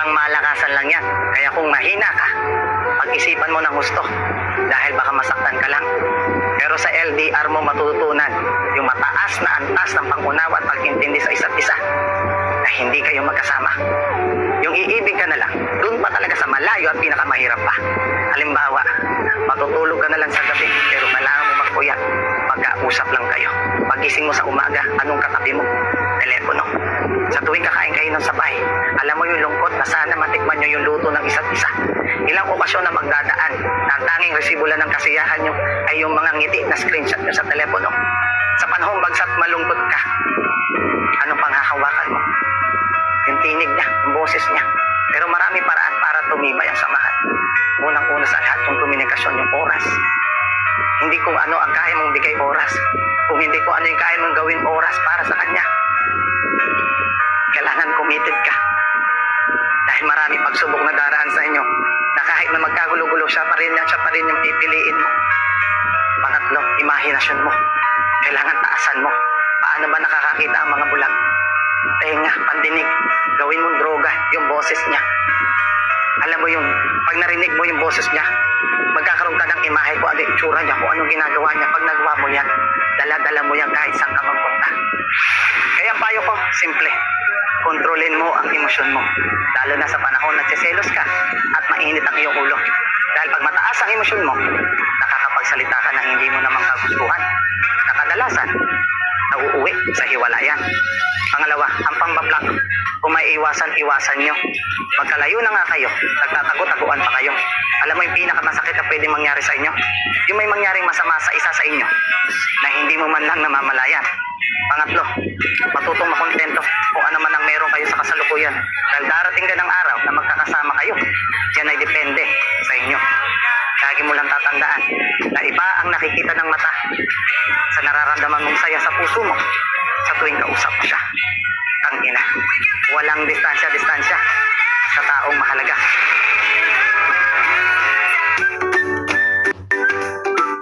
Pangmalakasan lang yan. Kaya kung mahina ka, pag-isipan mo ng gusto. Dahil baka masaktan ka lang. Pero sa LDR mo matututunan yung mataas na antas ng pangunawa at pag-intindi sa isa't isa na hindi kayo magkasama. Yung iibig ka na lang, dun pa talaga sa malayo at pinakamahirap pa. Halimbawa, matutulog ka na lang sa gabi pero kailangan mo magpuyat. Magkausap lang kayo. Pagising mo sa umaga, anong katabi mo? Telepono. Sa tuwing kakain kayo ng sabay, alam mo yung lungkot na sana matikman nyo yung luto ng isa't isa. Ilang okasyon na magdadaan na ang tanging resibo lang ng kasiyahan nyo ay yung mga ngiti na screenshot nyo sa telepono. Sa panahong bagsak malungkot ka, anong panghahawakan mo? Yung tinig niya, yung boses niya. Pero marami paraan para tumibay ang samahan. Unang-una sa lahat yung komunikasyon, yung oras. Hindi kung ano ang kaya mong bigay oras. Kung hindi kung ano yung kaya mong gawing oras para sa kanya. Kailangan committed ka. Dahil marami pagsubok na daraan sa inyo na kahit na magkagulo-gulo siya pa rin yung pipiliin mo. Pangatlo, imahinasyon mo. Kailangan taasan mo. Paano ba nakakakita ang mga bulag? Tenga, pandinig. Gawin mong droga yung boses niya. Alam mo yung, pag narinig mo yung boses niya, magkakaroon ka ng imahe kung ano yung itsura niya, kung anong ginagawa niya. Pag nagawa mo yan, dala-dala mo yan kahit saan ka magpunta. Kaya ang payo ko, simple. Kontrolin mo ang emosyon mo. Lalo na sa panahon na nagsiselos ka at mainit ang iyong ulo. Dahil pag mataas ang emosyon mo, nakakapagsalita ka na hindi mo namang kagustuhan. Nakadalasan, nauuwi sa hiwalayan. Pangalawa, ang pambablock. Kung may iwasan nyo. Magkalayo na nga kayo, nagtatago-taguan pa kayo. Alam mo yung pinakamasakit na pwede mangyari sa inyo? Yung may mangyaring masama sa isa sa inyo na hindi mo man lang namamalayan. Pangatlo, matutong makontento kung ano man ang meron kayo sa kasalukuyan. Dahil darating ka ng araw na magkakasama kayo. Yan ay depende sa inyo. Lagi mo lang tatandaan na iba ang nakikita ng mata sa nararamdaman mong saya sa puso mo sa tuwing kausap mo siya. Tangina, walang distansya sa taong mahalaga.